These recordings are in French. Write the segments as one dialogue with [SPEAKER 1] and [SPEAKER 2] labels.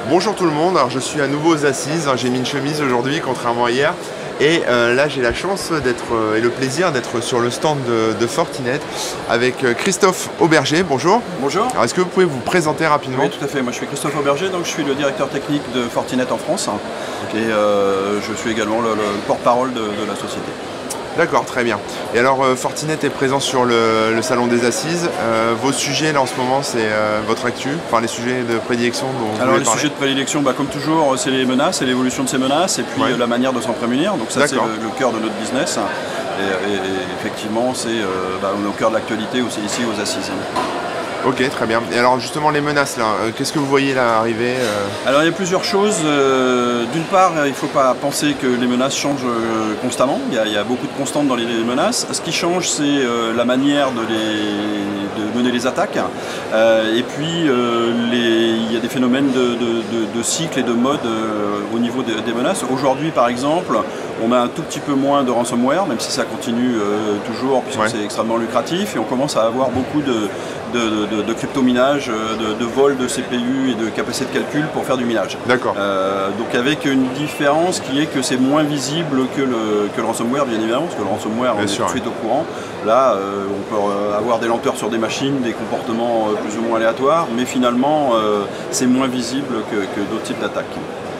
[SPEAKER 1] Bonjour tout le monde, alors je suis à nouveau aux assises, j'ai mis une chemise aujourd'hui contrairement à hier et là j'ai la chance et le plaisir d'être sur le stand de Fortinet avec Christophe Auberger, bonjour.
[SPEAKER 2] Bonjour.
[SPEAKER 1] Alors est-ce que vous pouvez vous présenter rapidement?
[SPEAKER 2] Oui, tout à fait, moi je suis Christophe Auberger, donc je suis le directeur technique de Fortinet en France et je suis également le porte-parole de la société.
[SPEAKER 1] D'accord, très bien. Et alors Fortinet est présent sur le salon des assises. Vos sujets là en ce moment c'est votre actu, enfin les sujets de prédilection dont vous
[SPEAKER 2] Alors
[SPEAKER 1] voulez
[SPEAKER 2] les
[SPEAKER 1] parler.
[SPEAKER 2] sujets de prédilection, comme toujours, c'est les menaces et l'évolution de ces menaces et puis la manière de s'en prémunir. Donc ça c'est le cœur de notre business. Et effectivement on est au cœur de l'actualité aussi ici aux assises.
[SPEAKER 1] Ok, très bien. Et alors justement les menaces là, qu'est-ce que vous voyez là arriver
[SPEAKER 2] Alors il y a plusieurs choses. D'une part, il ne faut pas penser que les menaces changent constamment. Il y a beaucoup de constantes dans les menaces. Ce qui change, c'est la manière de mener les attaques. Et puis il y a des phénomènes de cycle et de mode au niveau des menaces. Aujourd'hui par exemple, on a un tout petit peu moins de ransomware, même si ça continue toujours puisque c'est extrêmement lucratif. Et on commence à avoir beaucoup de crypto-minage, de vol de CPU et de capacité de calcul pour faire du minage.
[SPEAKER 1] D'accord.
[SPEAKER 2] Donc avec une différence qui est que c'est moins visible que le ransomware, bien évidemment, parce que le ransomware, on est tout de suite au courant. Là, on peut avoir des lenteurs sur des machines, des comportements plus ou moins aléatoires, mais finalement, c'est moins visible que d'autres types d'attaques.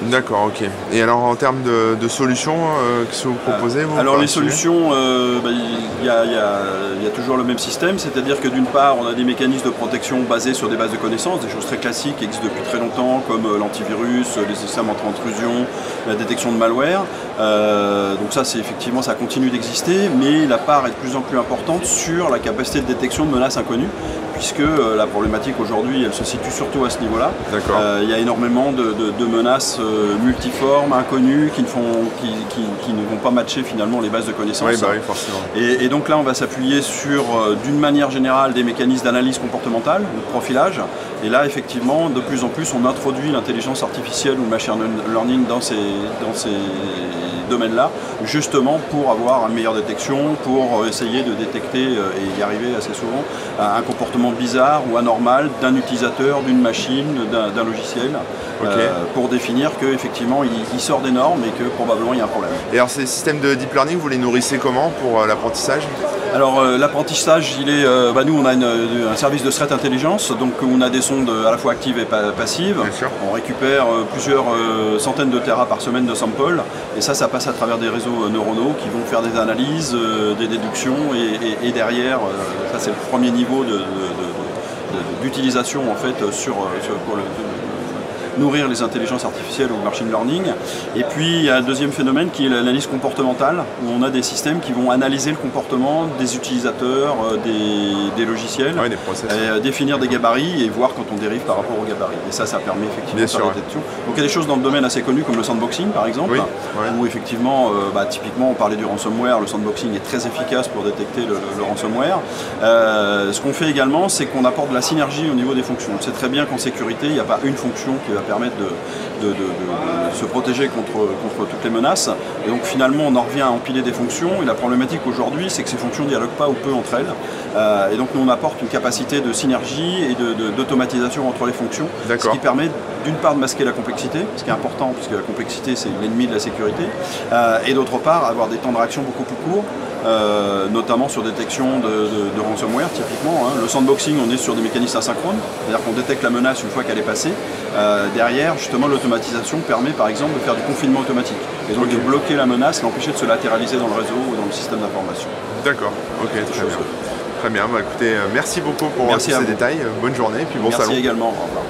[SPEAKER 1] D'accord, ok. Et alors en termes de solutions, qu'est-ce que vous proposez vous,
[SPEAKER 2] alors les solutions, il y a toujours le même système, c'est-à-dire que d'une part on a des mécanismes de protection basés sur des bases de connaissances, des choses très classiques qui existent depuis très longtemps comme l'antivirus, les systèmes anti-intrusion, la détection de malware. Donc ça c'est effectivement, ça continue d'exister, mais la part est de plus en plus importante sur la capacité de détection de menaces inconnues, puisque la problématique aujourd'hui elle se situe surtout à ce niveau-là. Il y a énormément de menaces multiformes, inconnues, qui ne vont pas matcher finalement les bases de connaissances.
[SPEAKER 1] Oui, forcément.
[SPEAKER 2] Et donc là on va s'appuyer sur d'une manière générale des mécanismes d'analyse comportementale, de profilage. Et là effectivement de plus en plus on introduit l'intelligence artificielle ou le machine learning dans ces domaines-là, justement pour avoir une meilleure détection, pour essayer de détecter et y arriver assez souvent un comportement bizarre ou anormal d'un utilisateur, d'une machine, d'un logiciel, pour définir qu'effectivement il sort des normes et que probablement il y a un problème.
[SPEAKER 1] Et alors ces systèmes de deep learning, vous les nourrissez comment pour l'apprentissage?
[SPEAKER 2] Alors l'apprentissage, nous on a un service de threat intelligence, donc on a des sondes à la fois actives et passives. On récupère plusieurs centaines de terras par semaine de samples, et ça passe à travers des réseaux neuronaux qui vont faire des analyses, des déductions, et derrière, ça c'est le premier niveau d'utilisation en fait pour nourrir les intelligences artificielles ou le machine learning. Et puis il y a un deuxième phénomène qui est l'analyse comportementale, où on a des systèmes qui vont analyser le comportement des utilisateurs, des logiciels,
[SPEAKER 1] des process,
[SPEAKER 2] et définir des gabarits et voir quand on dérive par rapport aux gabarits. Et ça permet effectivement de faire la détection. Donc il y a des choses dans le domaine assez connues comme le sandboxing par exemple, où effectivement, typiquement on parlait du ransomware, le sandboxing est très efficace pour détecter le ransomware. Ce qu'on fait également, c'est qu'on apporte de la synergie au niveau des fonctions. On sait très bien qu'en sécurité, il n'y a pas une fonction qui va permettre de se protéger contre toutes les menaces. Et donc finalement on en revient à empiler des fonctions, et la problématique aujourd'hui c'est que ces fonctions ne dialoguent pas ou peu entre elles. Et donc nous on apporte une capacité de synergie et d'automatisation entre les fonctions, ce qui permet d'une part de masquer la complexité, ce qui est important puisque la complexité c'est l'ennemi de la sécurité, et d'autre part avoir des temps de réaction beaucoup plus courts, notamment sur détection de ransomware typiquement. Le sandboxing, on est sur des mécanismes asynchrones, c'est-à-dire qu'on détecte la menace une fois qu'elle est passée. Derrière, justement, l'automatisation permet par exemple de faire du confinement automatique et donc de bloquer la menace, l'empêcher de se latéraliser dans le réseau ou dans le système d'information.
[SPEAKER 1] D'accord, ok, très bien. Très bien, écoutez, merci beaucoup pour tous ces détails, bonne journée et puis bon salon.
[SPEAKER 2] Merci également, au revoir.